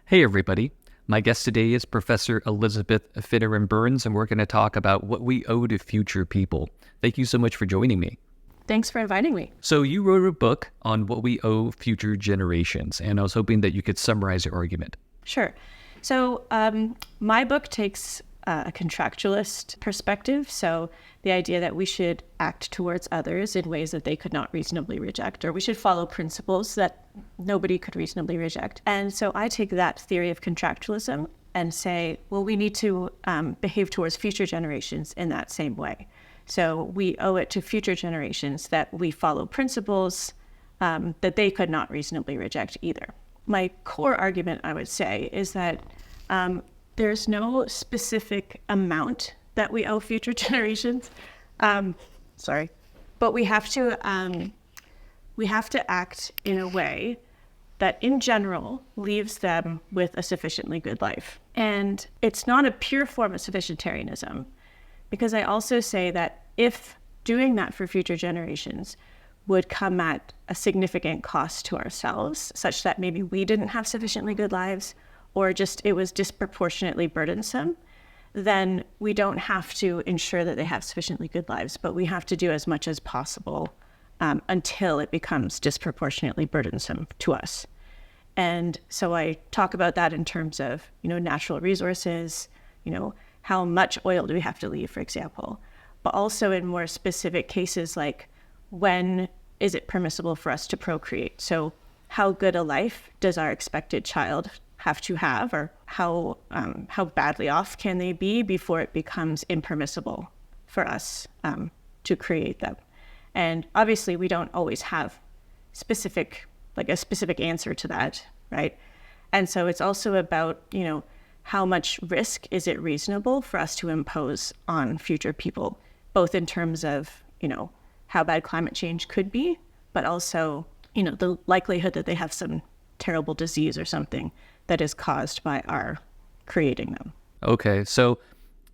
Hey everybody, my guest today is Professor Elizabeth Finneron-Burns, and we're going to talk about what we owe to future people. Thank you so much for joining me. Thanks for inviting me. So you wrote a book on what we owe future generations, and I was hoping that you could summarize your argument. Sure. So my book takes a contractualist perspective. So the idea that we should act towards others in ways that they could not reasonably reject, or we should follow principles that nobody could reasonably reject. And so I take that theory of contractualism and say, well, we need to behave towards future generations in that same way. So we owe it to future generations that we follow principles that they could not reasonably reject either. My core argument, I would say, is that there's no specific amount that we owe future generations. But we have to act in a way that in general leaves them with a sufficiently good life. And it's not a pure form of sufficientarianism, because I also say that if doing that for future generations would come at a significant cost to ourselves, such that maybe we didn't have sufficiently good lives, or just it was disproportionately burdensome, then we don't have to ensure that they have sufficiently good lives, but we have to do as much as possible until it becomes disproportionately burdensome to us. And so I talk about that in terms of, natural resources, how much oil do we have to leave, for example, but also in more specific cases like when is it permissible for us to procreate? So how good a life does our expected child have to have, or how badly off can they be before it becomes impermissible for us to create them? And obviously we don't always have a specific answer to that, right? And so it's also about, how much risk is it reasonable for us to impose on future people, both in terms of, how bad climate change could be, but also, the likelihood that they have some terrible disease or something that is caused by our creating them. Okay, so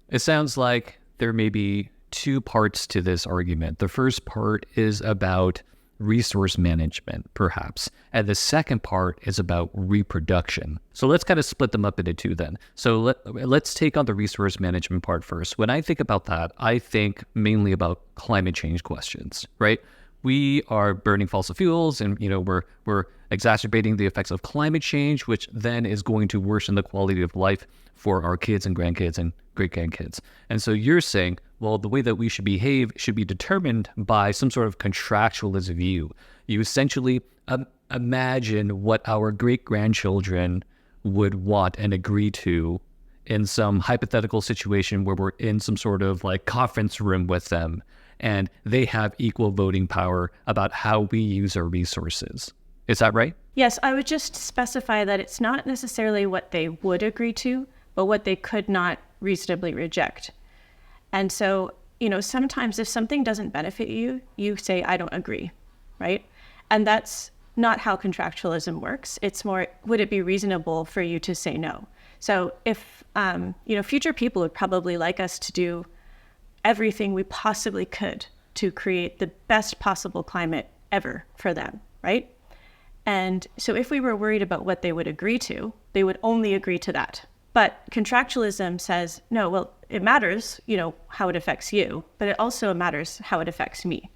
it sounds like there may be two parts to this argument. The first part is about resource management, perhaps, and the second part is about reproduction. So let's kind of split them up into two then. So let's take on the resource management part first. When I think about that, I think mainly about climate change questions, right? We are burning fossil fuels, and we're exacerbating the effects of climate change, which then is going to worsen the quality of life for our kids and grandkids and great-grandkids. And so you're saying, well, the way that we should behave should be determined by some sort of contractualist view. You essentially imagine what our great-grandchildren would want and agree to in some hypothetical situation where we're in some sort of conference room with them, and they have equal voting power about how we use our resources. Is that right? Yes, I would just specify that it's not necessarily what they would agree to, but what they could not reasonably reject. And so, sometimes if something doesn't benefit you, you say, I don't agree, right? And that's not how contractualism works. It's more, would it be reasonable for you to say no? So if, future people would probably like us to do everything we possibly could to create the best possible climate ever for them, right? And so if we were worried about what they would agree to, they would only agree to that. But contractualism says, no, well, it matters, how it affects you, but it also matters how it affects me.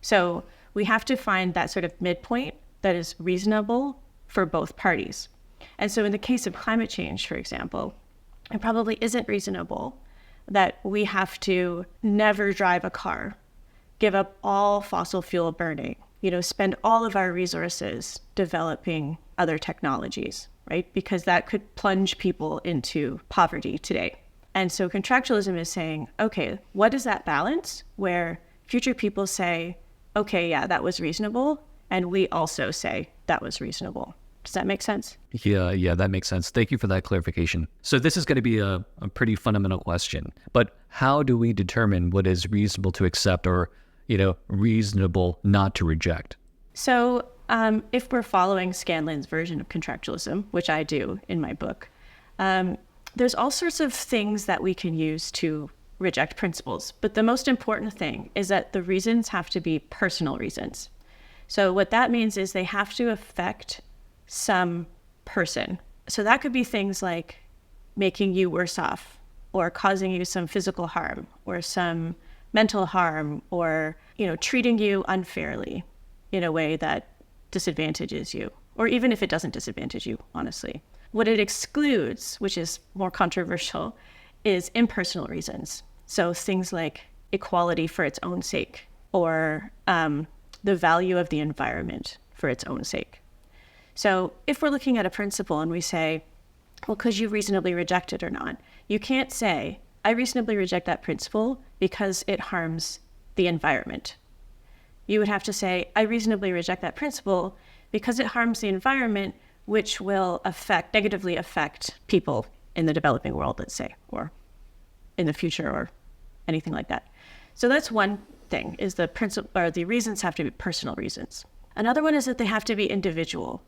So we have to find that sort of midpoint that is reasonable for both parties. And so in the case of climate change, for example, it probably isn't reasonable that we have to never drive a car, give up all fossil fuel burning, spend all of our resources developing other technologies, right? Because that could plunge people into poverty today. And so contractualism is saying, okay, what is that balance where future people say, okay, yeah, that was reasonable, and we also say that was reasonable. Does that make sense? Yeah, that makes sense. Thank you for that clarification. So this is going to be a pretty fundamental question, but how do we determine what is reasonable to accept or, reasonable not to reject? So if we're following Scanlon's version of contractualism, which I do in my book, there's all sorts of things that we can use to reject principles. But the most important thing is that the reasons have to be personal reasons. So what that means is they have to affect some person So that could be things like making you worse off, or causing you some physical harm or some mental harm, or, treating you unfairly in a way that disadvantages you, or even if it doesn't disadvantage you, honestly. What it excludes, which is more controversial, is impersonal reasons. So things like equality for its own sake, or the value of the environment for its own sake. So if we're looking at a principle and we say, well, could you reasonably reject it or not? You can't say, I reasonably reject that principle because it harms the environment. You would have to say, I reasonably reject that principle because it harms the environment, which will negatively affect people in the developing world, let's say, or in the future, or anything like that. So that's one thing, is the principle, or the reasons have to be personal reasons. Another one is that they have to be individual.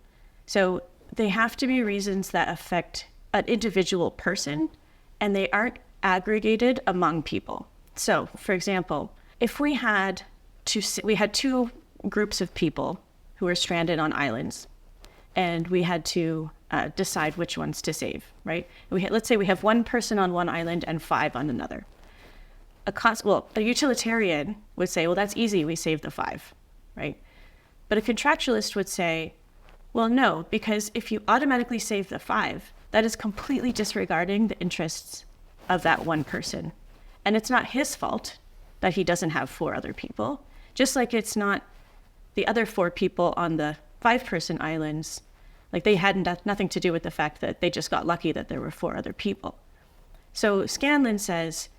So they have to be reasons that affect an individual person, and they aren't aggregated among people. So, for example, if we had two groups of people who were stranded on islands, and we had to decide which ones to save, right? Let's say we have one person on one island and 5 on another. A utilitarian would say, well, that's easy, we save the 5, right? But a contractualist would say, well, no, because if you automatically save the 5, that is completely disregarding the interests of that one person. And it's not his fault that he doesn't have 4 other people, just like it's not the other 4 people on the 5-person islands. Like, they had nothing to do with the fact that they just got lucky that there were 4 other people. So Scanlon says,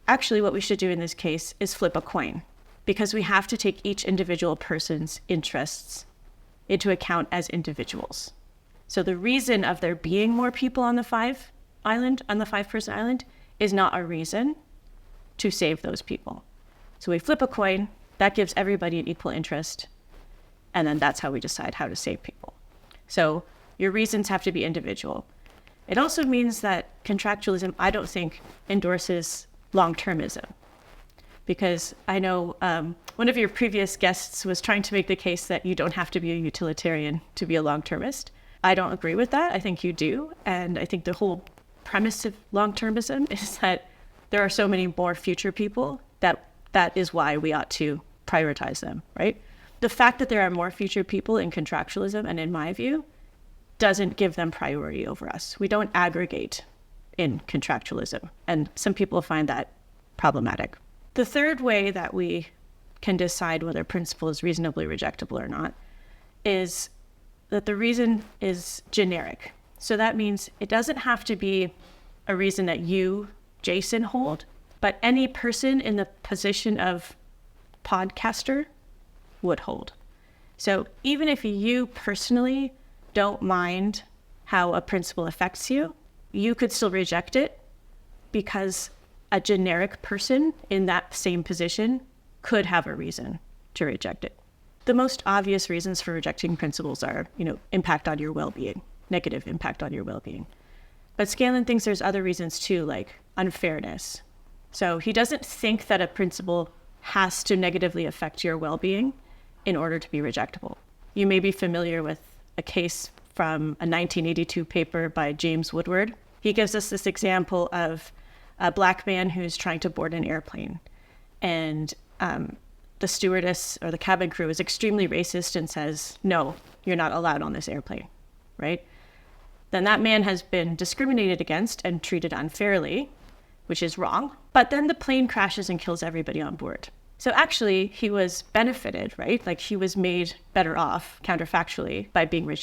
actually what we should do in this case is flip a coin, because we have to take each individual person's interests into account as individuals. So the reason of there being more people on the 5-person island is not a reason to save those people. So we flip a coin, that gives everybody an equal interest, and then that's how we decide how to save people. So your reasons have to be individual. It also means that contractualism, I don't think, endorses long-termism. Because I know one of your previous guests was trying to make the case that you don't have to be a utilitarian to be a long-termist. I don't agree with that. I think you do. And I think the whole premise of long-termism is that there are so many more future people that is why we ought to prioritize them, right? The fact that there are more future people in contractualism, and in my view, doesn't give them priority over us. We don't aggregate in contractualism. And some people find that problematic. The third way that we can decide whether a principle is reasonably rejectable or not is that the reason is generic. So that means it doesn't have to be a reason that you, Jason, hold, but any person in the position of podcaster would hold. So even if you personally don't mind how a principle affects you, you could still reject it because a generic person in that same position could have a reason to reject it. The most obvious reasons for rejecting principles are, impact on your well-being, negative impact on your well-being. But Scanlon thinks there's other reasons too, like unfairness. So he doesn't think that a principle has to negatively affect your well-being in order to be rejectable. You may be familiar with a case from a 1982 paper by James Woodward. He gives us this example of a Black man who's trying to board an airplane. And the stewardess or the cabin crew is extremely racist and says, no, you're not allowed on this airplane, right? Then that man has been discriminated against and treated unfairly, which is wrong. But then the plane crashes and kills everybody on board. So actually, he was benefited, right? Like, he was made better off counterfactually by being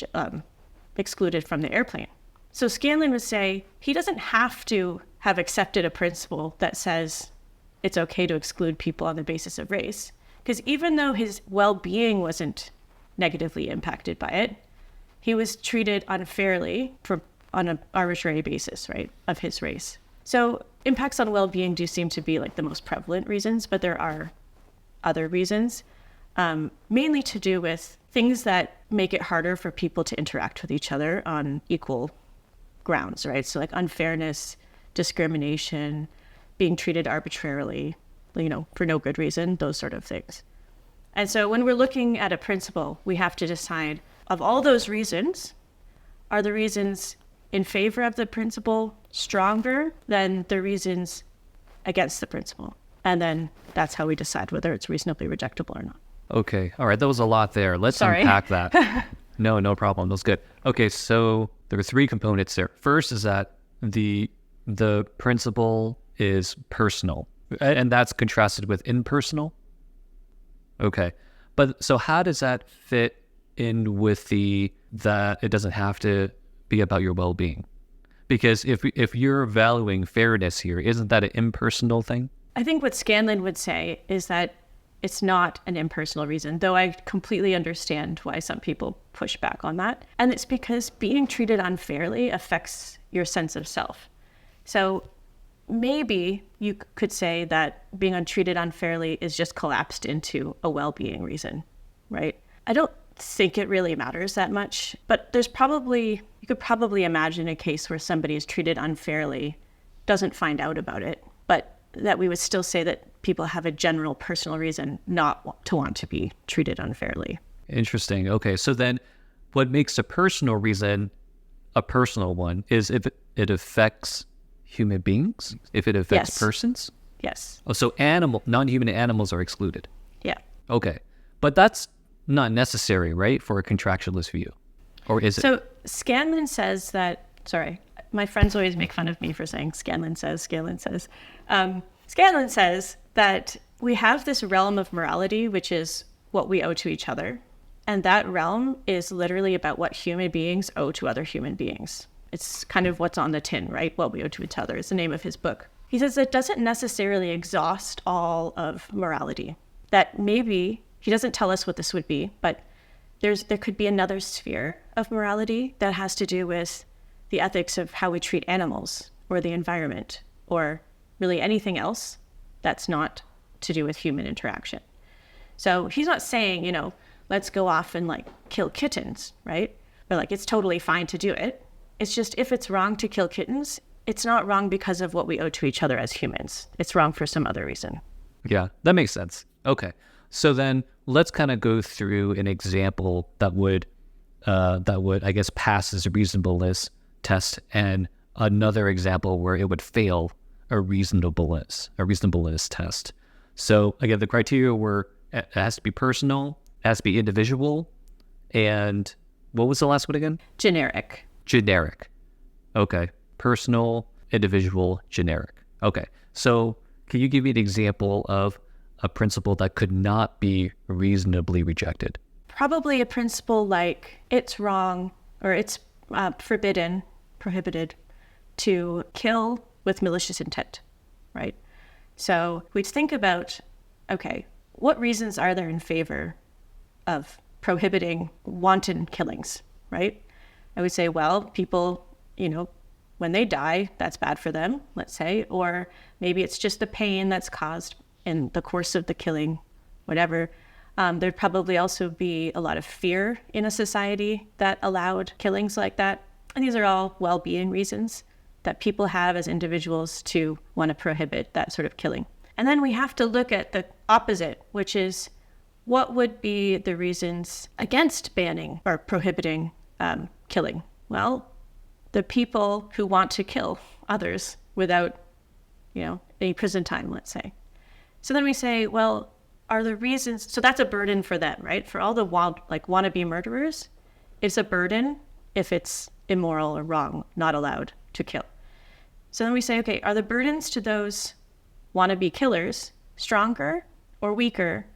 excluded from the airplane. So Scanlon would say he doesn't have to have accepted a principle that says it's okay to exclude people on the basis of race. Because even though his well-being wasn't negatively impacted by it, he was treated unfairly on an arbitrary basis, right, of his race. So impacts on well-being do seem to be like the most prevalent reasons, but there are other reasons, mainly to do with things that make it harder for people to interact with each other on equal grounds, right? So like unfairness, discrimination, being treated arbitrarily, for no good reason, those sort of things. And so when we're looking at a principle, we have to decide, of all those reasons, are the reasons in favor of the principle stronger than the reasons against the principle? And then that's how we decide whether it's reasonably rejectable or not. Okay. All right. That was a lot there. Let's unpack that. No problem. That was good. Okay. So there are three components there. First is that the principle is personal, and that's contrasted with impersonal. Okay. But so how does that fit in with that it doesn't have to be about your well-being? Because if you're valuing fairness here, isn't that an impersonal thing? I think what Scanlon would say is that it's not an impersonal reason, though I completely understand why some people push back on that. And it's because being treated unfairly affects your sense of self. So maybe you could say that being treated unfairly is just collapsed into a well-being reason, right? I don't think it really matters that much, but you could probably imagine a case where somebody is treated unfairly, doesn't find out about it, but that we would still say that people have a general personal reason not to want to be treated unfairly. Interesting. Okay. So then what makes a personal reason a personal one is if it affects human beings, if it affects persons? Yes. Oh, so non-human animals are excluded. Yeah. Okay. But that's not necessary, right, for a contractualist view? Or is it? So Scanlon says that, sorry, my friends always make fun of me for saying Scanlon says. Scanlon says that we have this realm of morality, which is what we owe to each other. And that realm is literally about what human beings owe to other human beings. It's kind of what's on the tin, right? What we owe to each other is the name of his book. He says it doesn't necessarily exhaust all of morality. That maybe, he doesn't tell us what this would be, but there could be another sphere of morality that has to do with the ethics of how we treat animals or the environment or really anything else that's not to do with human interaction. So he's not saying, let's go off and kill kittens, right? Or it's totally fine to do it. It's just if it's wrong to kill kittens, it's not wrong because of what we owe to each other as humans. It's wrong for some other reason. Yeah, that makes sense. Okay. So then let's kind of go through an example that would, I guess, pass as a reasonableness test, and another example where it would fail a reasonableness test. So again, the criteria were it has to be personal, it has to be individual, and what was the last one again? Generic. Okay. Personal, individual, generic. Okay. So can you give me an example of a principle that could not be reasonably rejected? Probably a principle like it's wrong or it's prohibited to kill with malicious intent, right? So we'd think about, okay, what reasons are there in favor of prohibiting wanton killings, right? I would say, well, people, when they die, that's bad for them, let's say, or maybe it's just the pain that's caused in the course of the killing, whatever. There'd probably also be a lot of fear in a society that allowed killings like that. And these are all well-being reasons that people have as individuals to want to prohibit that sort of killing. And then we have to look at the opposite, which is what would be the reasons against banning or prohibiting killing? Well, the people who want to kill others without, any prison time, let's say. So then we say, well, are the reasons, so that's a burden for them, right? For all the wannabe murderers, it's a burden if it's immoral or wrong, not allowed to kill. So then we say, okay, are the burdens to those wannabe killers stronger or weaker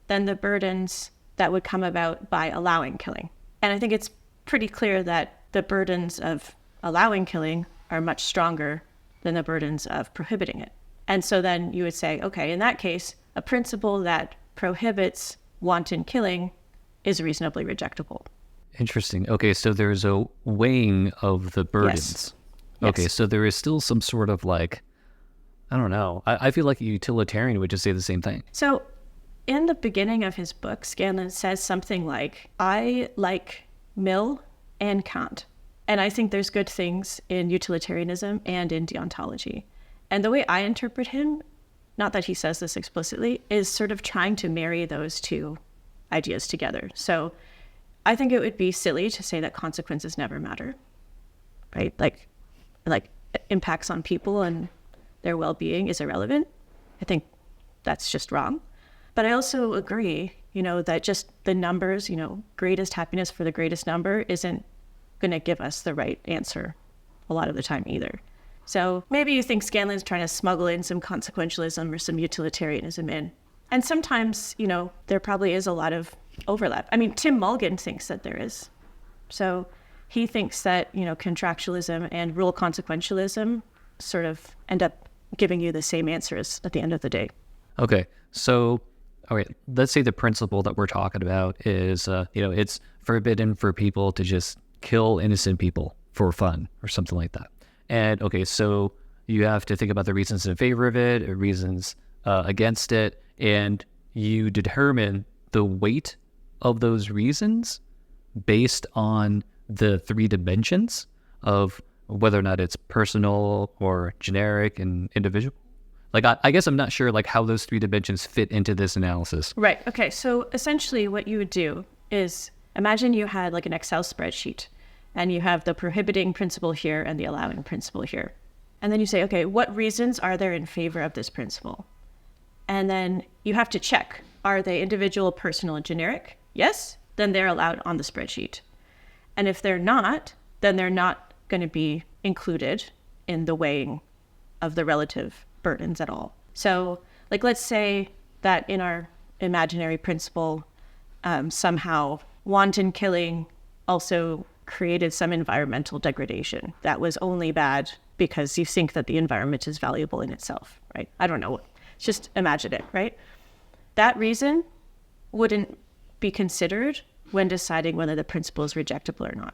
than the burdens that would come about by allowing killing? And I think it's pretty clear that the burdens of allowing killing are much stronger than the burdens of prohibiting it. And so then you would say, okay, in that case, a principle that prohibits wanton killing is reasonably rejectable. Interesting. Okay, so there's a weighing of the burdens. Yes. Okay, so there is still some sort of I don't know. I feel like a utilitarian would just say the same thing. So in the beginning of his book, Scanlon says something like, I like Mill and Kant. And I think there's good things in utilitarianism and in deontology. And the way I interpret him, not that he says this explicitly, is sort of trying to marry those two ideas together. So I think it would be silly to say that consequences never matter. right? Like impacts on people and their well-being is irrelevant. I think that's just wrong. But I also agree, that just the numbers, greatest happiness for the greatest number isn't going to give us the right answer a lot of the time either. So maybe you think Scanlon's trying to smuggle in some consequentialism or some utilitarianism in. And sometimes, there probably is a lot of overlap. I mean, Tim Mulligan thinks that there is. So he thinks that, contractualism and rule consequentialism sort of end up giving you the same answers at the end of the day. Okay. So, all right, let's say the principle that we're talking about is, it's forbidden for people to just kill innocent people for fun or something like that. And okay, so you have to think about the reasons in favor of it, or reasons against it, and you determine the weight of those reasons based on the three dimensions of whether or not it's personal or generic and individual. Like, I guess I'm not sure like how those three dimensions fit into this analysis. Right. Okay. So essentially what you would do is imagine you had like an Excel spreadsheet and you have the prohibiting principle here and the allowing principle here. And then you say, okay, what reasons are there in favor of this principle? And then you have to check, are they individual, personal, and generic? Yes, then they're allowed on the spreadsheet. And if they're not, then they're not going to be included in the weighing of the relative burdens at all. So like, let's say that in our imaginary principle, somehow wanton killing also created some environmental degradation that was only bad because you think that the environment is valuable in itself, right? I don't know. Just imagine it, right? That reason wouldn't be considered when deciding whether the principle is rejectable or not.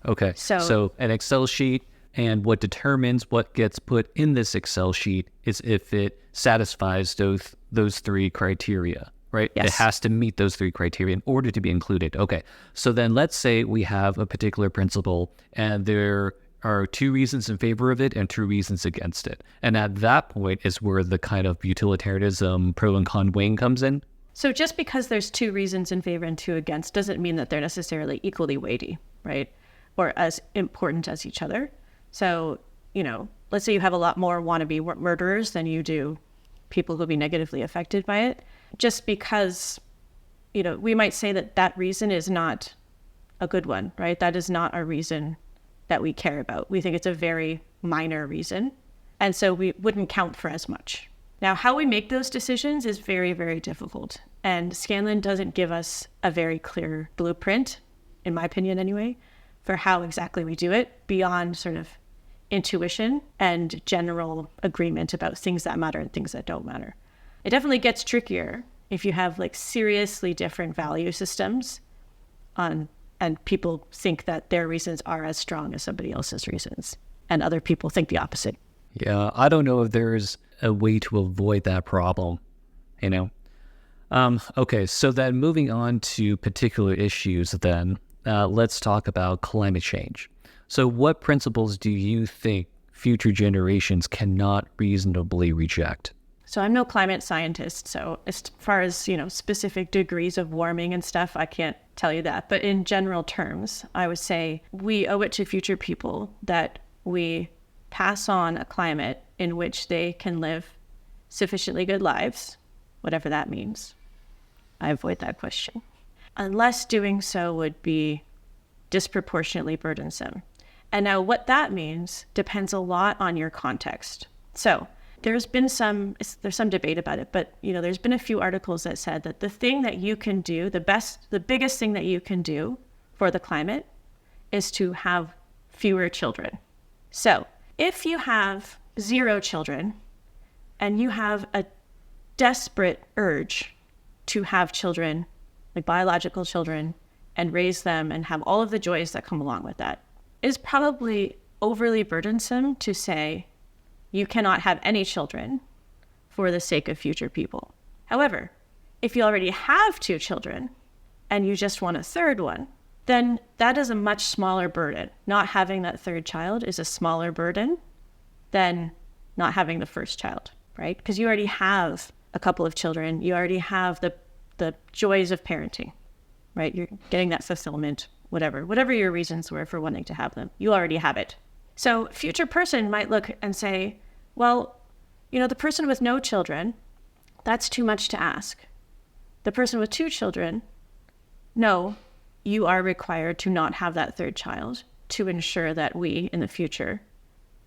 Okay. So an Excel sheet, and what determines what gets put in this Excel sheet is if it satisfies those three criteria, right? Yes. It has to meet those three criteria in order to be included. Okay. So then let's say we have a particular principle and there are two reasons in favor of it and two reasons against it. And at that point is where the kind of utilitarianism pro and con weighing comes in. So just because there's two reasons in favor and two against doesn't mean that they're necessarily equally weighty, right? Or as important as each other. So, let's say you have a lot more wannabe murderers than you do people who'll be negatively affected by it. Just because, we might say that reason is not a good one, right? That is not a reason that we care about. We think it's a very minor reason. And so we wouldn't count for as much. Now, how we make those decisions is very, very difficult. And Scanlon doesn't give us a very clear blueprint, in my opinion anyway, for how exactly we do it beyond sort of intuition and general agreement about things that matter and things that don't matter. It definitely gets trickier if you have like seriously different value systems and people think that their reasons are as strong as somebody else's reasons and other people think the opposite. Yeah, I don't know if there's a way to avoid that problem, Okay, so then moving on to particular issues then, let's talk about climate change. So what principles do you think future generations cannot reasonably reject? So I'm no climate scientist, so as far as, specific degrees of warming and stuff, I can't tell you that. But in general terms, I would say we owe it to future people that we pass on a climate in which they can live sufficiently good lives, whatever that means. I avoid that question. Unless doing so would be disproportionately burdensome. And now what that means depends a lot on your context. So there's some debate about it, but there's been a few articles that said that the thing that you can do, the biggest thing that you can do for the climate is to have fewer children. So if you have 0 children and you have a desperate urge to have children, like biological children, and raise them and have all of the joys that come along with that, is probably overly burdensome to say you cannot have any children for the sake of future people. However, if you already have 2 children and you just want a third one, then that is a much smaller burden. Not having that third child is a smaller burden than not having the first child, right? Because you already have a couple of children. You already have the joys of parenting, right? You're getting that fulfillment, whatever your reasons were for wanting to have them. You already have it. So future person might look and say, well, the person with no children, that's too much to ask. The person with 2 children, no, you are required to not have that 3rd child to ensure that we in the future,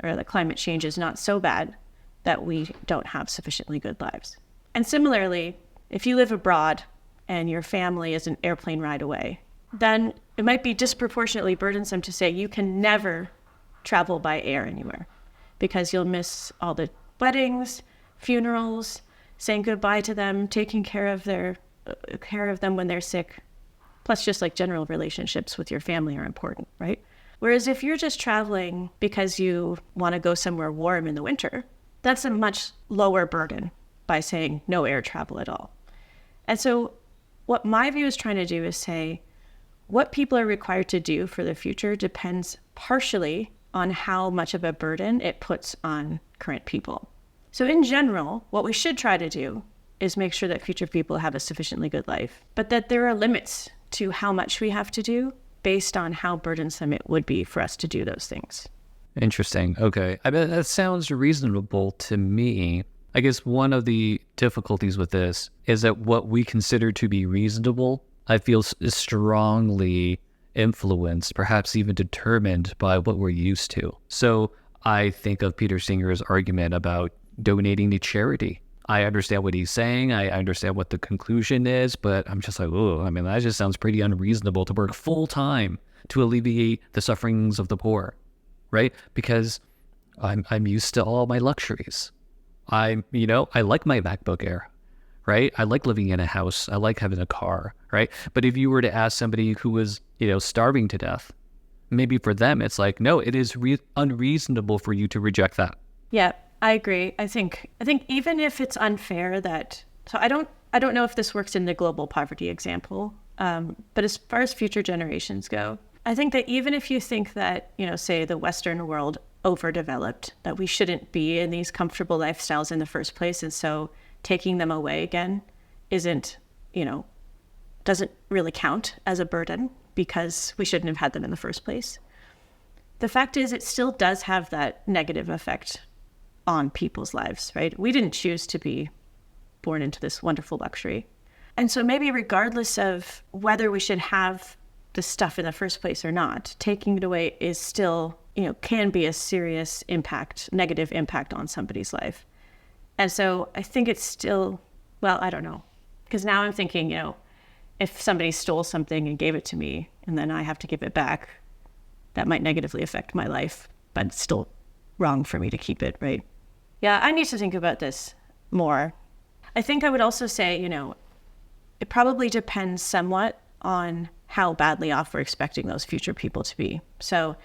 or that climate change is not so bad that we don't have sufficiently good lives. And similarly, if you live abroad and your family is an airplane ride away, then it might be disproportionately burdensome to say you can never travel by air anywhere because you'll miss all the weddings, funerals, saying goodbye to them, taking care of them when they're sick. Plus just like general relationships with your family are important, right? Whereas if you're just traveling because you want to go somewhere warm in the winter, that's a much lower burden by saying no air travel at all. And so what my view is trying to do is say what people are required to do for the future depends partially on how much of a burden it puts on current people. So in general, what we should try to do is make sure that future people have a sufficiently good life, but that there are limits to how much we have to do based on how burdensome it would be for us to do those things. Interesting. Okay. I mean, that sounds reasonable to me. I guess one of the difficulties with this is that what we consider to be reasonable, I feel is strongly influenced, perhaps even determined by what we're used to. So I think of Peter Singer's argument about donating to charity. I understand what he's saying. I understand what the conclusion is, but I'm just like, oh, I mean, that just sounds pretty unreasonable to work full time to alleviate the sufferings of the poor, right? Because I'm used to all my luxuries. I like my MacBook Air, right? I like living in a house. I like having a car, right? But if you were to ask somebody who was, starving to death, maybe for them, it's like, no, it is unreasonable for you to reject that. Yeah, I agree. I think even if it's unfair so I don't know if this works in the global poverty example, but as far as future generations go, I think that even if you think that, say the Western world overdeveloped, that we shouldn't be in these comfortable lifestyles in the first place, and so taking them away again doesn't really count as a burden because we shouldn't have had them in the first place. The fact is, it still does have that negative effect on people's lives, right? We didn't choose to be born into this wonderful luxury. And so maybe regardless of whether we should have the stuff in the first place or not, taking it away is still, can be a serious negative impact on somebody's life. And so I think it's still, well, I don't know. Because now I'm thinking, if somebody stole something and gave it to me and then I have to give it back, that might negatively affect my life, but it's still wrong for me to keep it, right? Yeah, I need to think about this more. I think I would also say, it probably depends somewhat on how badly off we're expecting those future people to be. So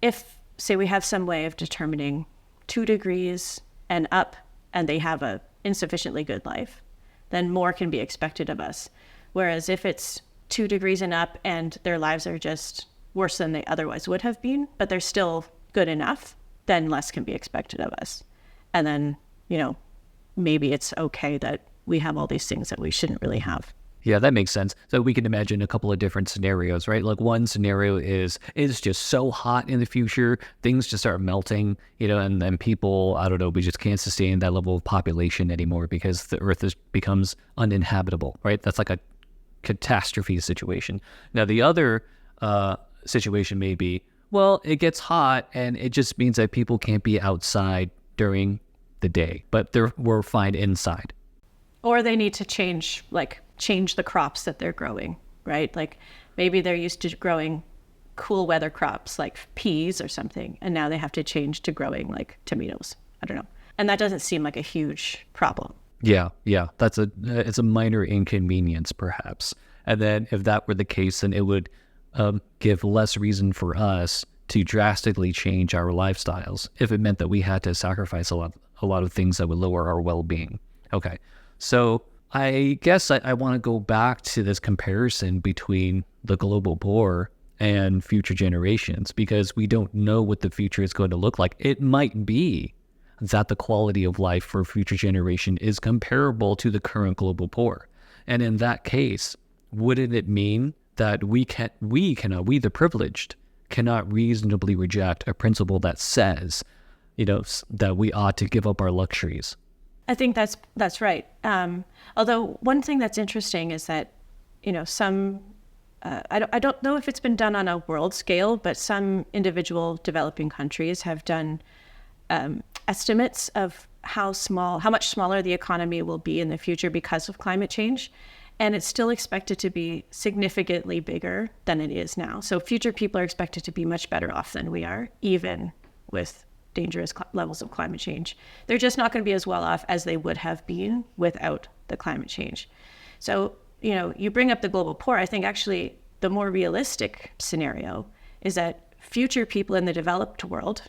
if, say, we have some way of determining 2 degrees and up and they have a insufficiently good life, then more can be expected of us. Whereas if it's 2 degrees and up and their lives are just worse than they otherwise would have been, but they're still good enough, then less can be expected of us. And then, maybe it's okay that we have all these things that we shouldn't really have. Yeah, that makes sense. So we can imagine a couple of different scenarios, right? Like one scenario is just so hot in the future, things just start melting, and then people, I don't know, we just can't sustain that level of population anymore because the earth becomes uninhabitable, right? That's like a catastrophe situation. Now, the other situation may be, well, it gets hot and it just means that people can't be outside during the day, but we're fine inside. Or they need to change the crops that they're growing, right? Like maybe they're used to growing cool weather crops like peas or something, and now they have to change to growing like tomatoes. I don't know. And that doesn't seem like a huge problem. Yeah. It's a minor inconvenience perhaps. And then if that were the case, then it would give less reason for us to drastically change our lifestyles if it meant that we had to sacrifice a lot of things that would lower our well-being. Okay. So I guess I want to go back to this comparison between the global poor and future generations, because we don't know what the future is going to look like. It might be that the quality of life for a future generation is comparable to the current global poor. And in that case, wouldn't it mean that we the privileged, cannot reasonably reject a principle that says, that we ought to give up our luxuries. I think that's right. Although one thing that's interesting is that, some, I don't know if it's been done on a world scale, but some individual developing countries have done estimates of how much smaller the economy will be in the future because of climate change. And it's still expected to be significantly bigger than it is now. So future people are expected to be much better off than we are, even with dangerous levels of climate change. They're just not going to be as well off as they would have been without the climate change. So, you bring up the global poor. I think actually the more realistic scenario is that future people in the developed world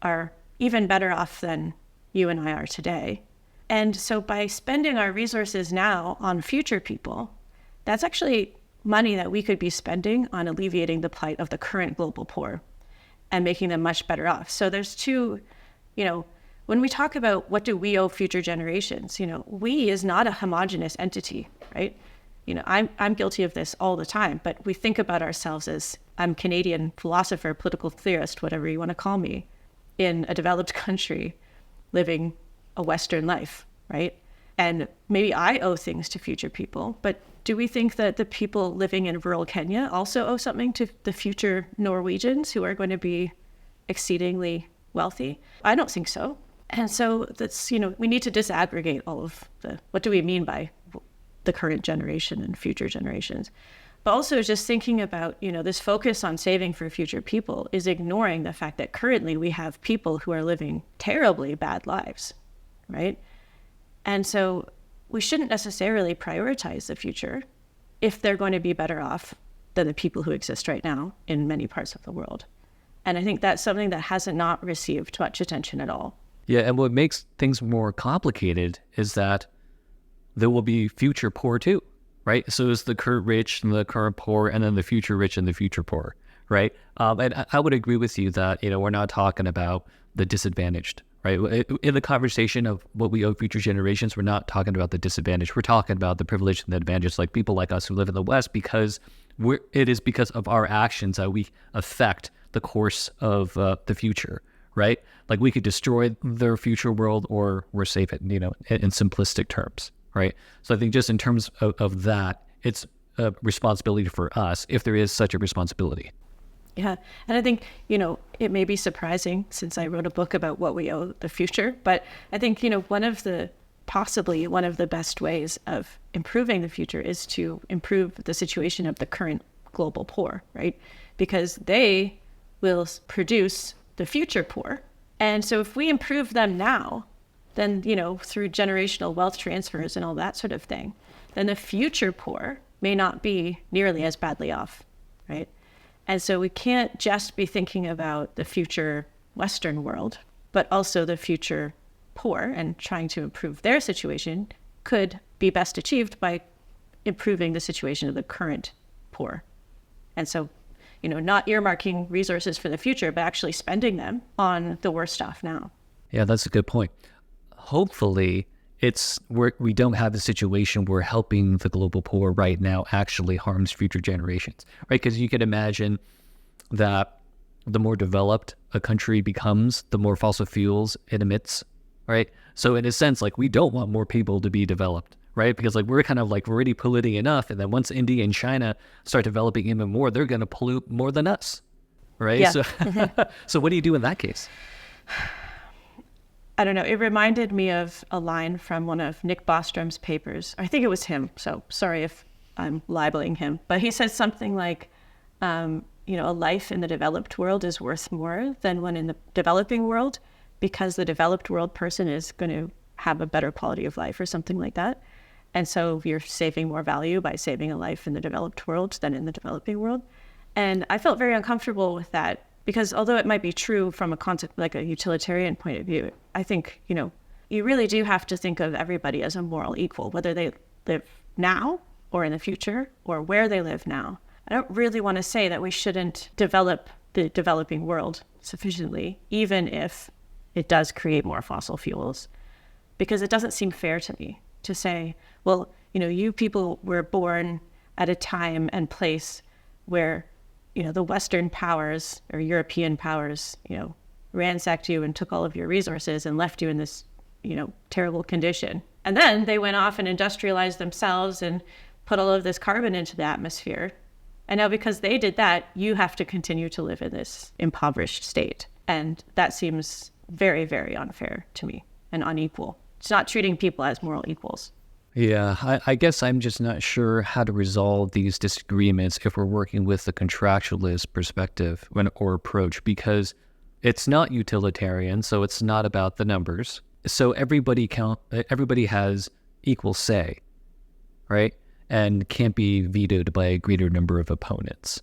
are even better off than you and I are today. And so by spending our resources now on future people, that's actually money that we could be spending on alleviating the plight of the current global poor and making them much better off. So there's two, when we talk about what do we owe future generations, we is not a homogenous entity, right? I'm guilty of this all the time, but we think about ourselves as, I'm Canadian philosopher, political theorist, whatever you want to call me, in a developed country living a Western life, right? And maybe I owe things to future people, but do we think that the people living in rural Kenya also owe something to the future Norwegians who are going to be exceedingly wealthy? I don't think so. And so that's, we need to disaggregate all of what do we mean by the current generation and future generations? But also just thinking about, this focus on saving for future people is ignoring the fact that currently we have people who are living terribly bad lives, right? And so we shouldn't necessarily prioritize the future if they're going to be better off than the people who exist right now in many parts of the world. And I think that's something that hasn't not received much attention at all. Yeah, and what makes things more complicated is that there will be future poor too, right? So it's the current rich and the current poor, and then the future rich and the future poor, right? And I would agree with you that, we're not talking about the disadvantaged, right? In the conversation of what we owe future generations, we're not talking about the disadvantaged. We're talking about the privileged and the advantaged, like people like us who live in the West, because it is because of our actions that we affect the course of the future, right? Like we could destroy their future world or we're safe it, in simplistic terms, right? So I think just in terms of that, it's a responsibility for us if there is such a responsibility. Yeah. And I think, it may be surprising since I wrote a book about what we owe the future, but I think, possibly one of the best ways of improving the future is to improve the situation of the current global poor, right? Because they will produce the future poor. And so if we improve them now, then, through generational wealth transfers and all that sort of thing, then the future poor may not be nearly as badly off, right? And so we can't just be thinking about the future Western world, but also the future poor, and trying to improve their situation could be best achieved by improving the situation of the current poor. And so, not earmarking resources for the future, but actually spending them on the worst off now. Yeah, that's a good point. Hopefully, we don't have a situation where helping the global poor right now actually harms future generations, right? Because you could imagine that the more developed a country becomes, the more fossil fuels it emits, right? So in a sense, we don't want more people to be developed, right? Because we're kind of already polluting enough, and then once India and China start developing even more, they're going to pollute more than us, right? Yeah. So, so what do you do in that case? I don't know. It reminded me of a line from one of Nick Bostrom's papers. I think it was him, so sorry if I'm libeling him. But he said something like, a life in the developed world is worth more than one in the developing world because the developed world person is going to have a better quality of life or something like that. And so you're saving more value by saving a life in the developed world than in the developing world. And I felt very uncomfortable with that. Because although it might be true from a concept like a utilitarian point of view, I think, you really do have to think of everybody as a moral equal, whether they live now or in the future or where they live now. I don't really want to say that we shouldn't develop the developing world sufficiently, even if it does create more fossil fuels, because it doesn't seem fair to me to say, well, you people were born at a time and place where the Western powers or European powers, ransacked you and took all of your resources and left you in this, terrible condition. And then they went off and industrialized themselves and put all of this carbon into the atmosphere. And now because they did that, you have to continue to live in this impoverished state. And that seems very, very unfair to me and unequal. It's not treating people as moral equals. Yeah, I guess I'm just not sure how to resolve these disagreements if we're working with the contractualist perspective or approach, because it's not utilitarian, so it's not about the numbers. So everybody has equal say, right? And can't be vetoed by a greater number of opponents.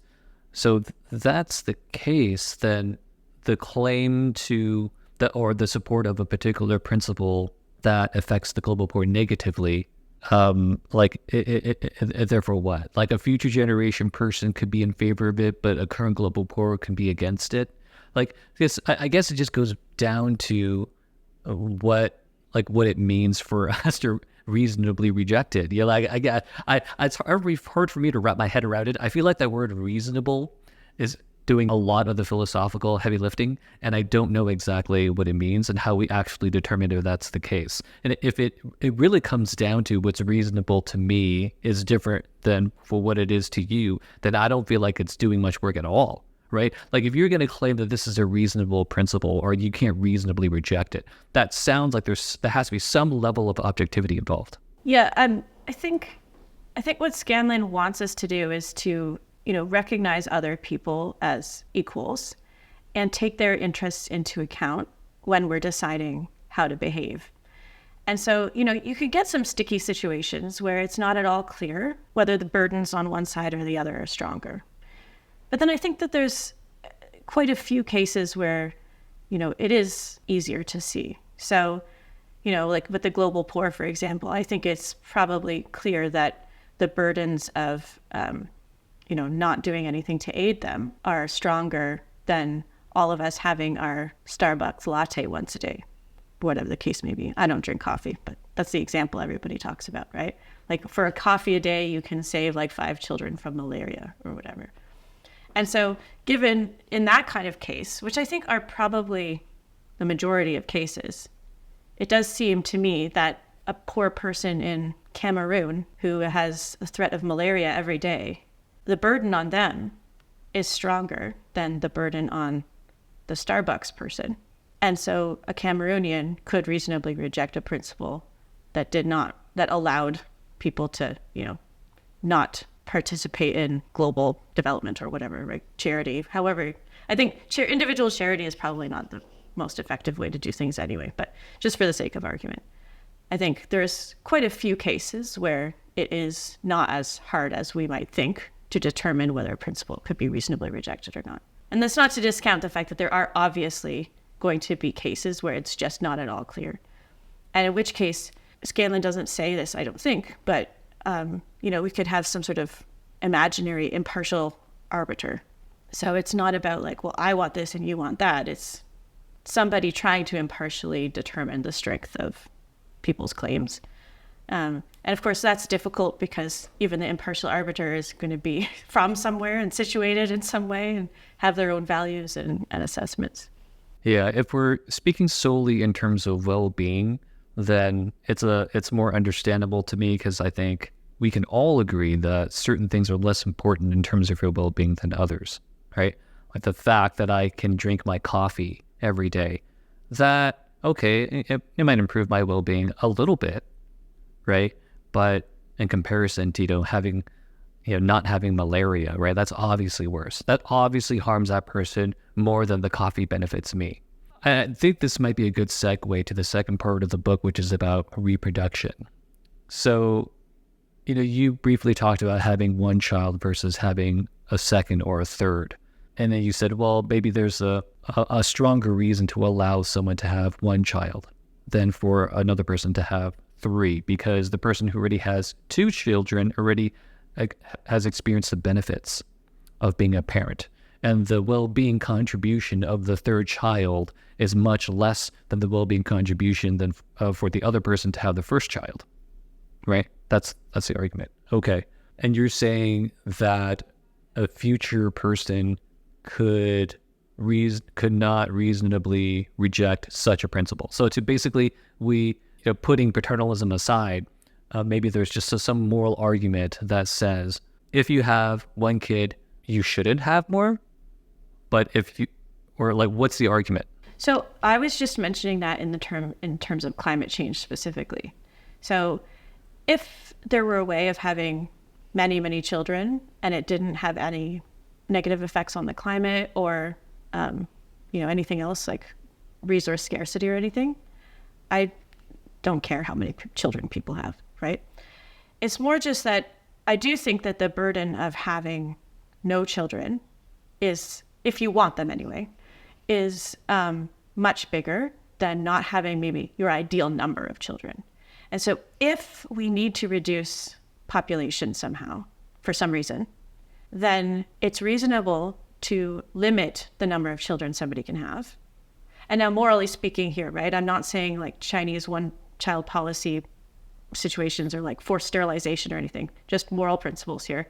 So that's the case, then the claim to the support of a particular principle that affects the global poor negatively, therefore what? Like a future generation person could be in favor of it, but a current global poor can be against it. I guess it just goes down to what it means for us to reasonably reject it. It's hard for me to wrap my head around it. I feel like that word reasonable is doing a lot of the philosophical heavy lifting, and I don't know exactly what it means and how we actually determine if that's the case. And if it really comes down to what's reasonable to me is different than for what it is to you, then I don't feel like it's doing much work at all, right? Like if you're going to claim that this is a reasonable principle or you can't reasonably reject it, that sounds like there has to be some level of objectivity involved. Yeah, I think what Scanlon wants us to do is to recognize other people as equals and take their interests into account when we're deciding how to behave. And so, you could get some sticky situations where it's not at all clear whether the burdens on one side or the other are stronger. But then I think that there's quite a few cases where, it is easier to see. So, like with the global poor, for example, I think it's probably clear that the burdens of not doing anything to aid them are stronger than all of us having our Starbucks latte once a day, whatever the case may be. I don't drink coffee, but that's the example everybody talks about, right? Like for a coffee a day, you can save like 5 children from malaria or whatever. And so given in that kind of case, which I think are probably the majority of cases, it does seem to me that a poor person in Cameroon who has a threat of malaria every day, the burden on them is stronger than the burden on the Starbucks person. And so a Cameroonian could reasonably reject a principle that allowed people to, not participate in global development or whatever, right? Charity. However, I think individual charity is probably not the most effective way to do things anyway, but just for the sake of argument, I think there's quite a few cases where it is not as hard as we might think to determine whether a principle could be reasonably rejected or not. And that's not to discount the fact that there are obviously going to be cases where it's just not at all clear. And in which case, Scanlon doesn't say this, I don't think, but, we could have some sort of imaginary impartial arbiter. So it's not about like, well, I want this and you want that. It's somebody trying to impartially determine the strength of people's claims. And of course, that's difficult because even the impartial arbiter is going to be from somewhere and situated in some way and have their own values and assessments. Yeah, if we're speaking solely in terms of well-being, then it's more understandable to me because I think we can all agree that certain things are less important in terms of your well-being than others, right? Like the fact that I can drink my coffee every day, that, okay, it might improve my well-being a little bit, right? But in comparison to, having, not having malaria, right? That's obviously worse. That obviously harms that person more than the coffee benefits me. I think this might be a good segue to the second part of the book, which is about reproduction. So, you briefly talked about having one child versus having a second or a third. And then you said, well, maybe there's a stronger reason to allow someone to have one child than for another person to have 3, because the person who already has 2 children already has experienced the benefits of being a parent. And the well-being contribution of the third child is much less than the well-being contribution than for the other person to have the first child, right? That's the argument. Okay. And you're saying that a future person could not reasonably reject such a principle. So to basically, putting paternalism aside, maybe there's just some moral argument that says if you have one kid, you shouldn't have more. But what's the argument? So I was just mentioning that in terms of climate change specifically. So if there were a way of having many, many children and it didn't have any negative effects on the climate or, anything else like resource scarcity or anything, I don't care how many children people have, right? It's more just that I do think that the burden of having no children is, if you want them anyway, is much bigger than not having maybe your ideal number of children. And so if we need to reduce population somehow, for some reason, then it's reasonable to limit the number of children somebody can have. And now morally speaking here, right, I'm not saying like Chinese one-child policy situations or like forced sterilization or anything, just moral principles here.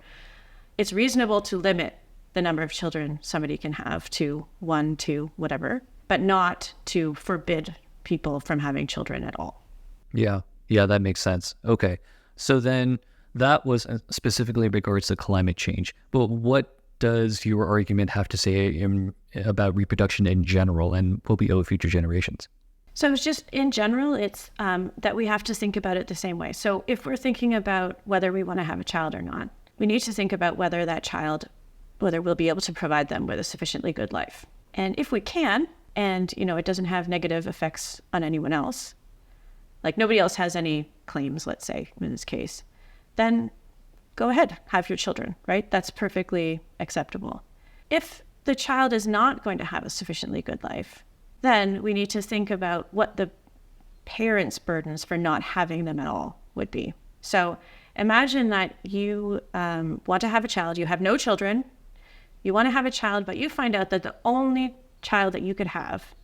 It's reasonable to limit the number of children somebody can have to 1, 2, whatever, but not to forbid people from having children at all. Yeah, that makes sense. Okay, so then that was specifically in regards to climate change. But what does your argument have to say about reproduction in general and what we owe future generations? So it's just in general, it's that we have to think about it the same way. So if we're thinking about whether we want to have a child or not, we need to think about whether we'll be able to provide them with a sufficiently good life. And if we can, and it doesn't have negative effects on anyone else, like nobody else has any claims, let's say, in this case, then go ahead, have your children, right? That's perfectly acceptable. If the child is not going to have a sufficiently good life, then we need to think about what the parents' burdens for not having them at all would be. So imagine that you want to have a child, you have no children, you want to have a child, but you find out that the only child that you could have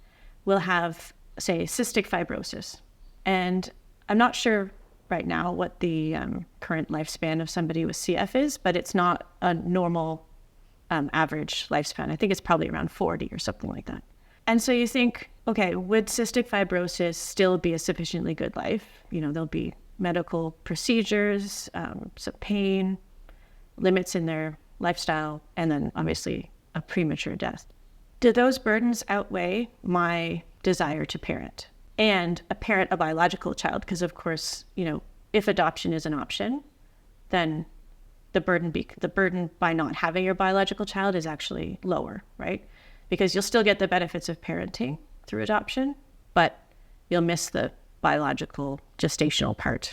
will have, say, cystic fibrosis. And I'm not sure right now what the current lifespan of somebody with CF is, but it's not a normal average lifespan. I think it's probably around 40 or something like that. And so you think, okay, would cystic fibrosis still be a sufficiently good life? There'll be medical procedures, some pain, limits in their lifestyle, and then obviously a premature death. Do those burdens outweigh my desire to parent and parent a biological child? Because of course, if adoption is an option, then the burden by not having your biological child is actually lower, right? Because you'll still get the benefits of parenting through adoption, but you'll miss the biological gestational part,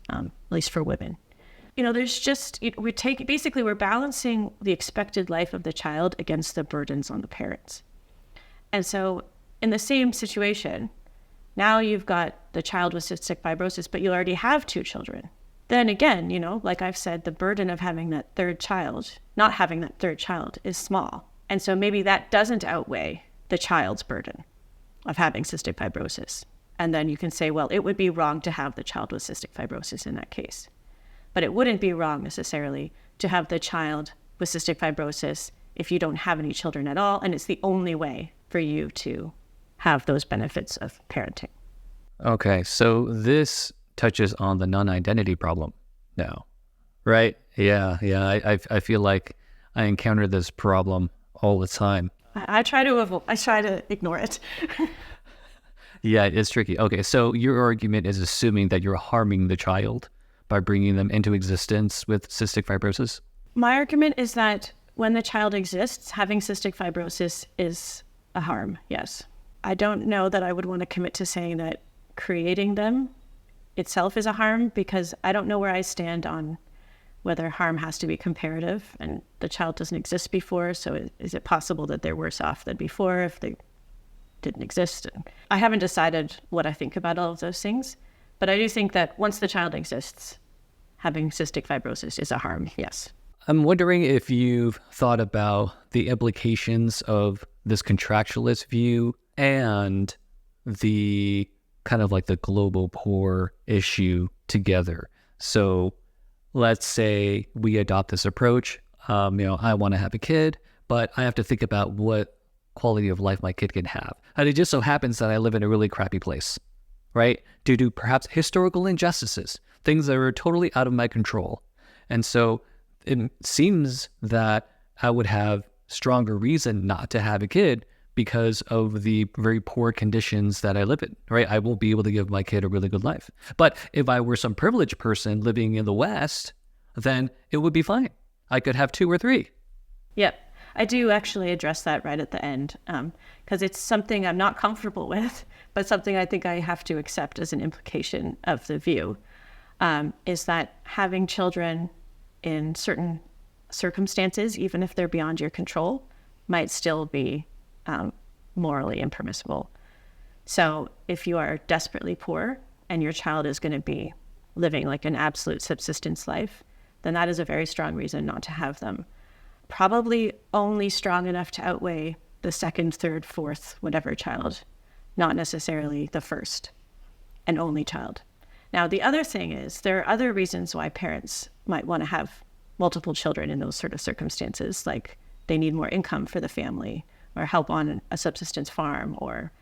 at least for women. There's just, we're balancing the expected life of the child against the burdens on the parents. And so in the same situation, now you've got the child with cystic fibrosis, but you already have 2 children. Then again, like I've said, the burden of having that third child, not having that third child, is small. And so maybe that doesn't outweigh the child's burden of having cystic fibrosis. And then you can say, well, it would be wrong to have the child with cystic fibrosis in that case. But it wouldn't be wrong necessarily to have the child with cystic fibrosis if you don't have any children at all, and it's the only way for you to have those benefits of parenting. Okay, so this touches on the non-identity problem now, right? Yeah. I feel like I encounter this problem all the time. I try to ignore it. Yeah, it's tricky. Okay, so your argument is assuming that you're harming the child by bringing them into existence with cystic fibrosis? My argument is that when the child exists, having cystic fibrosis is a harm, yes. I don't know that I would want to commit to saying that creating them itself is a harm, because I don't know where I stand on whether harm has to be comparative and the child doesn't exist before. So is it possible that they're worse off than before if they didn't exist? I haven't decided what I think about all of those things, but I do think that once the child exists, having cystic fibrosis is a harm, yes. I'm wondering if you've thought about the implications of this contractualist view and the kind of like the global poor issue together. So let's say we adopt this approach. I want to have a kid, but I have to think about what quality of life my kid can have. And it just so happens that I live in a really crappy place, right? Due to perhaps historical injustices, things that are totally out of my control. And so it seems that I would have stronger reason not to have a kid because of the very poor conditions that I live in, right? I won't be able to give my kid a really good life. But if I were some privileged person living in the West, then it would be fine. I could have 2 or 3. Yep. I do actually address that right at the end, because it's something I'm not comfortable with, but something I think I have to accept as an implication of the view, is that having children in certain circumstances, even if they're beyond your control, might still be morally impermissible. So if you are desperately poor and your child is going to be living like an absolute subsistence life, then that is a very strong reason not to have them. Probably only strong enough to outweigh the second, third, fourth, whatever child, not necessarily the first and only child. Now, the other thing is there are other reasons why parents might want to have multiple children in those sort of circumstances, like they need more income for the family or help on a subsistence farm or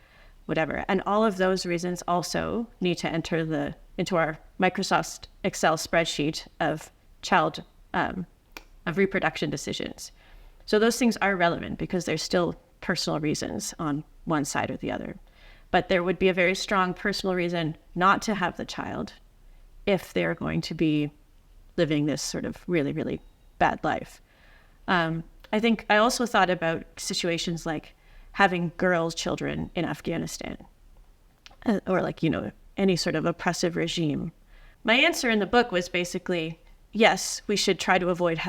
whatever. And all of those reasons also need to enter into our Microsoft Excel spreadsheet of of reproduction decisions. So those things are relevant because there's still personal reasons on one side or the other. But there would be a very strong personal reason not to have the child if they're going to be living this sort of really, really bad life. I think I also thought about situations like having girls' children in Afghanistan or like, any sort of oppressive regime. My answer in the book was basically, yes, we should try to avoid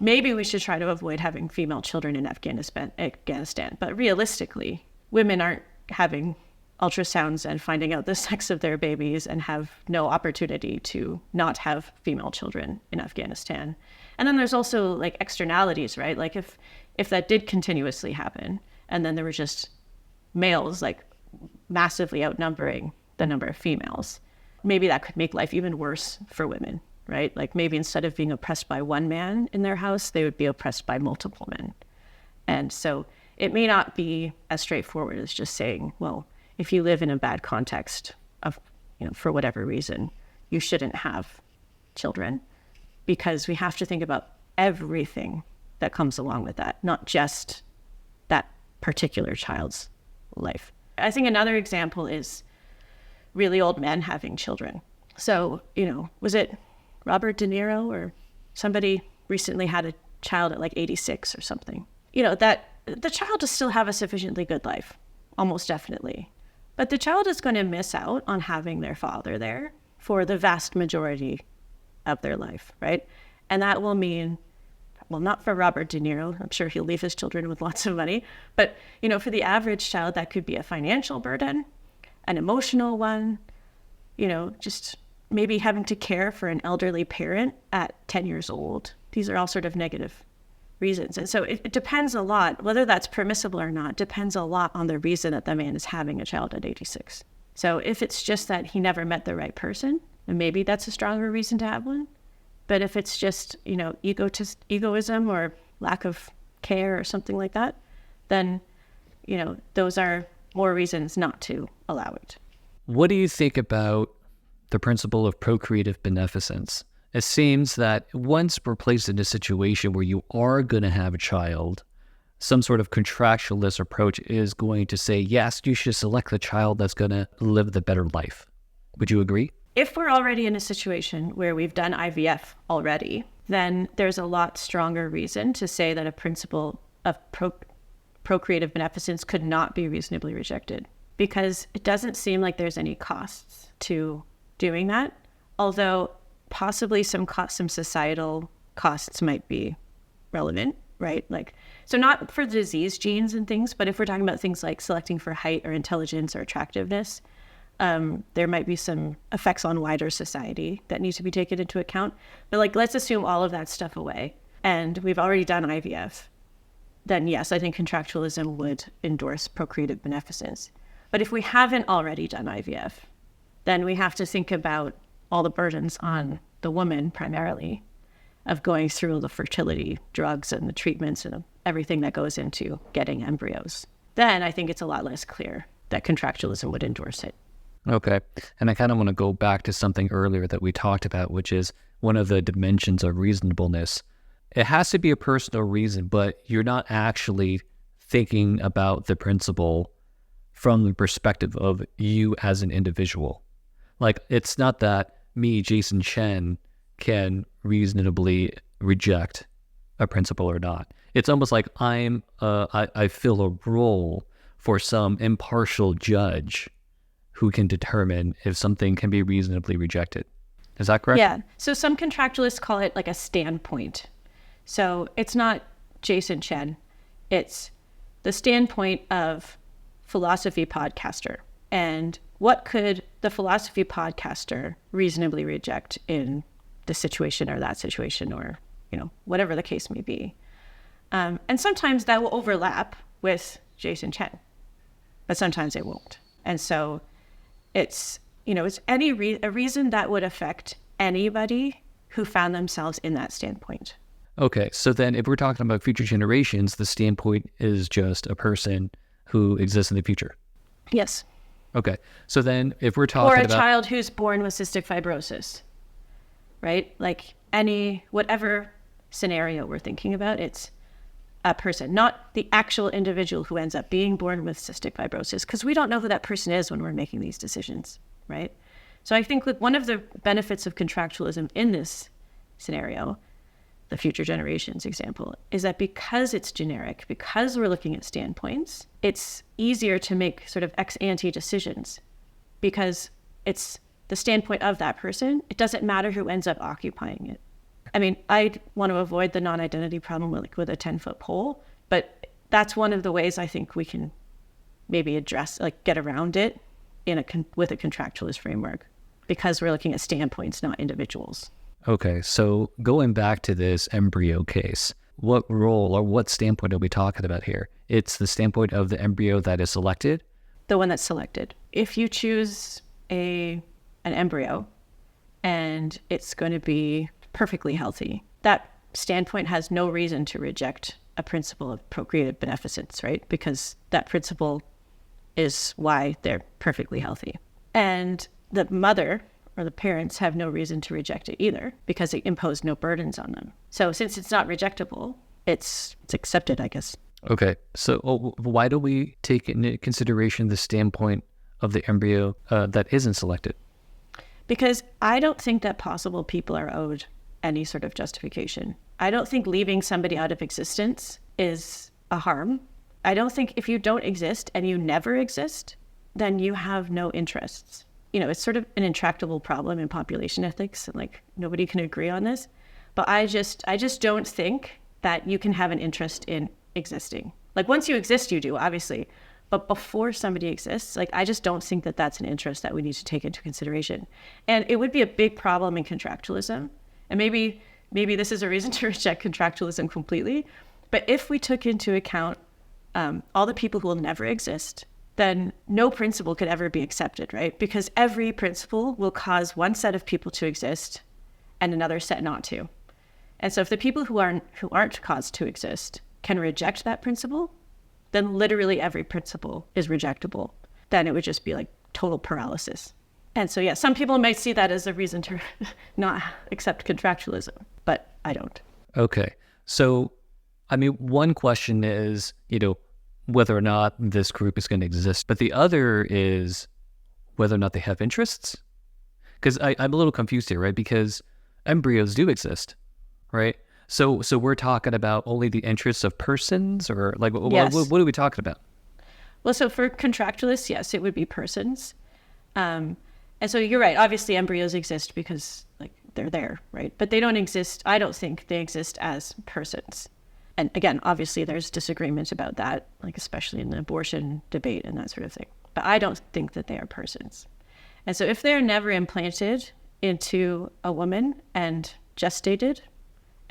maybe we should try to avoid having female children in Afghanistan. But realistically, women aren't having ultrasounds and finding out the sex of their babies and have no opportunity to not have female children in Afghanistan. And then there's also like externalities, right? Like if that did continuously happen and then there were just males like massively outnumbering the number of females, maybe that could make life even worse for women, right? Like maybe instead of being oppressed by one man in their house, they would be oppressed by multiple men. And so it may not be as straightforward as just saying, well, if you live in a bad context of, for whatever reason, you shouldn't have children, because we have to think about everything that comes along with that, not just that particular child's life. I think another example is really old men having children. So, was it Robert De Niro or somebody recently had a child at like 86 or something? That the child will still have a sufficiently good life, almost definitely. But the child is going to miss out on having their father there for the vast majority of their life, right? And that will mean, well, not for Robert De Niro. I'm sure he'll leave his children with lots of money. But, for the average child, that could be a financial burden, an emotional one, just maybe having to care for an elderly parent at 10 years old. These are all sort of negative reasons. And so it depends a lot, whether that's permissible or not, depends a lot on the reason that the man is having a child at 86. So if it's just that he never met the right person, then maybe that's a stronger reason to have one. But if it's just, egoism or lack of care or something like that, then, those are more reasons not to allow it. What do you think about the principle of procreative beneficence? It seems that once we're placed in a situation where you are going to have a child, some sort of contractualist approach is going to say, yes, you should select the child that's going to live the better life. Would you agree? If we're already in a situation where we've done IVF already, then there's a lot stronger reason to say that a principle of procreative beneficence could not be reasonably rejected, because it doesn't seem like there's any costs to doing that, although possibly some societal costs might be relevant, right? So not for disease genes and things, but if we're talking about things like selecting for height or intelligence or attractiveness, there might be some effects on wider society that need to be taken into account. But let's assume all of that stuff away and we've already done IVF, then yes, I think contractualism would endorse procreative beneficence. But if we haven't already done IVF, then we have to think about all the burdens on the woman primarily, of going through the fertility drugs and the treatments and everything that goes into getting embryos, then I think it's a lot less clear that contractualism would endorse it. Okay. And I kind of want to go back to something earlier that we talked about, which is one of the dimensions of reasonableness. It has to be a personal reason, but you're not actually thinking about the principle from the perspective of you as an individual. Like, it's not that me, Jason Chen, can reasonably reject a principle or not. It's almost like I fill a role for some impartial judge who can determine if something can be reasonably rejected. Is that correct? Yeah. So some contractualists call it like a standpoint. So it's not Jason Chen. It's the standpoint of philosophy podcaster. And what could the philosophy podcaster reasonably reject in this situation or that situation, or, whatever the case may be. And sometimes that will overlap with Jason Chen, but sometimes it won't. And so it's a reason that would affect anybody who found themselves in that standpoint. Okay, so then if we're talking about future generations, the standpoint is just a person who exists in the future. Yes. Okay, so then if we're talking about... Or a child who's born with cystic fibrosis, right? Like whatever scenario we're thinking about, it's a person, not the actual individual who ends up being born with cystic fibrosis, because we don't know who that person is when we're making these decisions, right? So I think that one of the benefits of contractualism in this scenario, the future generations example, is that because it's generic, because we're looking at standpoints, it's easier to make sort of ex ante decisions because it's the standpoint of that person. It doesn't matter who ends up occupying it. I mean, I want to avoid the non-identity problem with a 10-foot pole, but that's one of the ways I think we can maybe address, get around it with a contractualist framework, because we're looking at standpoints, not individuals. Okay, so going back to this embryo case, what role or what standpoint are we talking about here? It's the standpoint of the embryo that is selected? The one that's selected. If you choose an embryo and it's going to be perfectly healthy, that standpoint has no reason to reject a principle of procreative beneficence, right? Because that principle is why they're perfectly healthy. And the mother or the parents have no reason to reject it either, because it imposed no burdens on them. So since it's not rejectable, it's accepted, I guess. Okay, so why do we take into consideration the standpoint of the embryo that isn't selected? Because I don't think that possible people are owed any sort of justification. I don't think leaving somebody out of existence is a harm. I don't think if you don't exist and you never exist, then you have no interests. It's sort of an intractable problem in population ethics, and nobody can agree on this. But I just don't think that you can have an interest in existing. Once you exist, you do, obviously. But before somebody exists, I just don't think that that's an interest that we need to take into consideration. And it would be a big problem in contractualism. And maybe this is a reason to reject contractualism completely. But if we took into account all the people who will never exist, then no principle could ever be accepted, right? Because every principle will cause one set of people to exist and another set not to. And so if the people who aren't caused to exist can reject that principle, then literally every principle is rejectable. Then it would just be total paralysis. And so, yeah, some people might see that as a reason to not accept contractualism, but I don't. Okay. So, one question is, whether or not this group is going to exist, but the other is whether or not they have interests. Because I'm a little confused here, right? Because embryos do exist, right? So we're talking about only the interests of persons, or Yes. What are we talking about? Well, so for contractualists, yes, it would be persons. And so you're right. Obviously, embryos exist because they're there, right? But they don't exist. I don't think they exist as persons. And again, obviously, there's disagreement about that, especially in the abortion debate and that sort of thing. But I don't think that they are persons. And so if they're never implanted into a woman and gestated,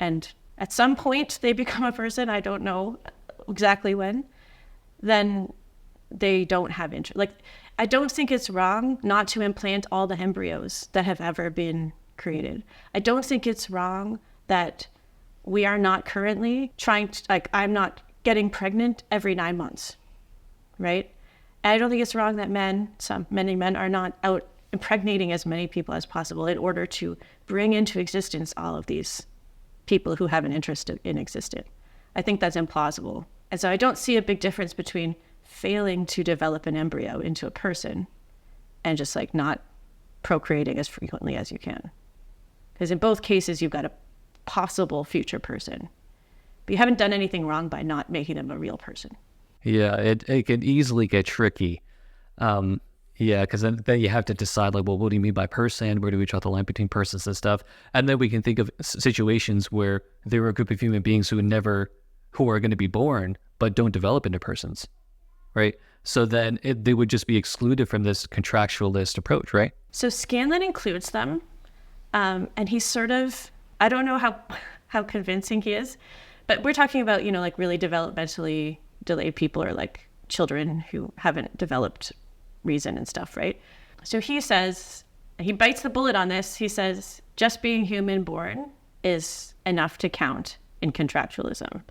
and at some point they become a person, I don't know exactly when, then they don't have interest. I don't think it's wrong not to implant all the embryos that have ever been created. I don't think it's wrong that we are not currently trying to, like, I'm not getting pregnant every 9 months, right? And I don't think it's wrong that many men are not out impregnating as many people as possible in order to bring into existence all of these people who have an interest in existence. I think that's implausible. And so I don't see a big difference between failing to develop an embryo into a person and just like not procreating as frequently as you can. Because in both cases, you've got a possible future person, but you haven't done anything wrong by not making them a real person. Yeah, it can easily get tricky. Yeah, because then you have to decide, like, well, what do you mean by person? Where do we draw the line between persons and stuff? And then we can think of situations where there are a group of human beings who are going to be born, but don't develop into persons, right? So then they would just be excluded from this contractualist approach, right? So Scanlon includes them, and he's sort of, I don't know how convincing he is, but we're talking about, like really developmentally delayed people or like children who haven't developed reason and stuff, right? So he says, he bites the bullet on this. He says, just being human born is enough to count in contractualism.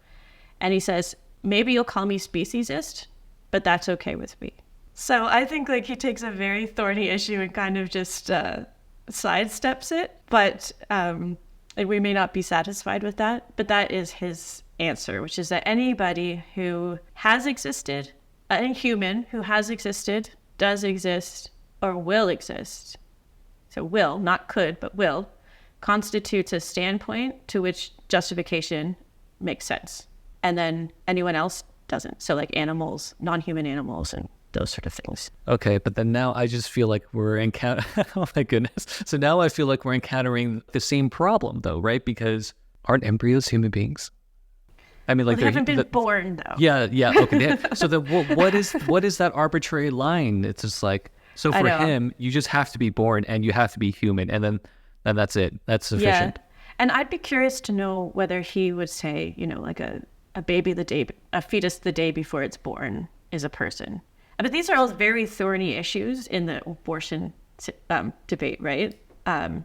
And he says, maybe you'll call me speciesist, but that's okay with me. So I think like he takes a very thorny issue and kind of just sidesteps it, but we may not be satisfied with that, but that is his answer, which is that anybody who has existed, any human who has existed, does exist, or will exist, so will, not could, but will, constitutes a standpoint to which justification makes sense. And then anyone else doesn't. So like animals, non-human animals, and those sort of things. Okay, but then now I just feel like we're oh my goodness. So now I feel like we're encountering the same problem though, right? Because aren't embryos human beings? I mean, like they haven't been born though. Yeah. Okay. So then what is that arbitrary line? It's just like, so for him, you just have to be born and you have to be human, and that's it. That's sufficient. Yeah. And I'd be curious to know whether he would say, like a fetus the day before it's born is a person. But these are all very thorny issues in the abortion debate, right? And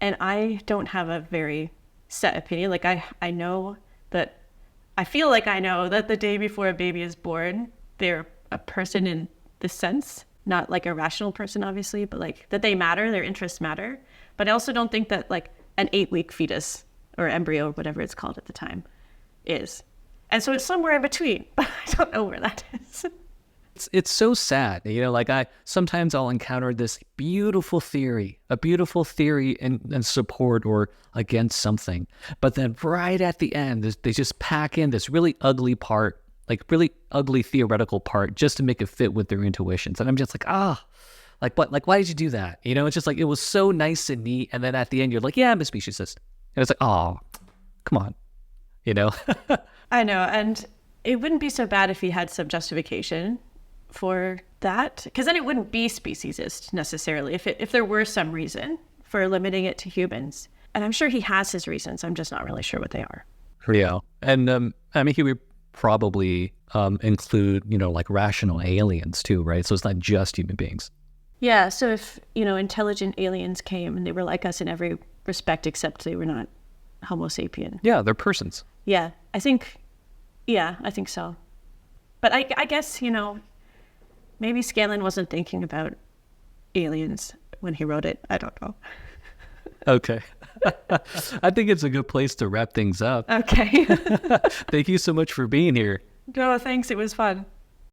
I don't have a very set opinion. Like I know that, I feel like I know that the day before a baby is born, they're a person in this sense, not like a rational person, obviously, but like that they matter, their interests matter. But I also don't think that like an 8-week fetus or embryo or whatever it's called at the time is. And so it's somewhere in between, but I don't know where that is. It's so sad, like sometimes I'll encounter this beautiful theory in support or against something. But then right at the end, they just pack in this really ugly part, like really ugly theoretical part just to make it fit with their intuitions. And I'm just like, like what? Like, why did you do that? It's just like, it was so nice and neat. And then at the end, you're like, yeah, I'm a speciesist. And it's like, oh, come on, I know. And it wouldn't be so bad if he had some justification for that, because then it wouldn't be speciesist necessarily if there were some reason for limiting it to humans. And I'm sure he has his reasons. I'm just not really sure what they are. Yeah. And I mean, he would probably include, like rational aliens too, right? So it's not just human beings. Yeah. So if, intelligent aliens came and they were like us in every respect, except they were not Homo sapien. Yeah, they're persons. Yeah, I think so. But I guess, maybe Scanlon wasn't thinking about aliens when he wrote it. I don't know. Okay. I think it's a good place to wrap things up. Okay. Thank you so much for being here. No, thanks. It was fun.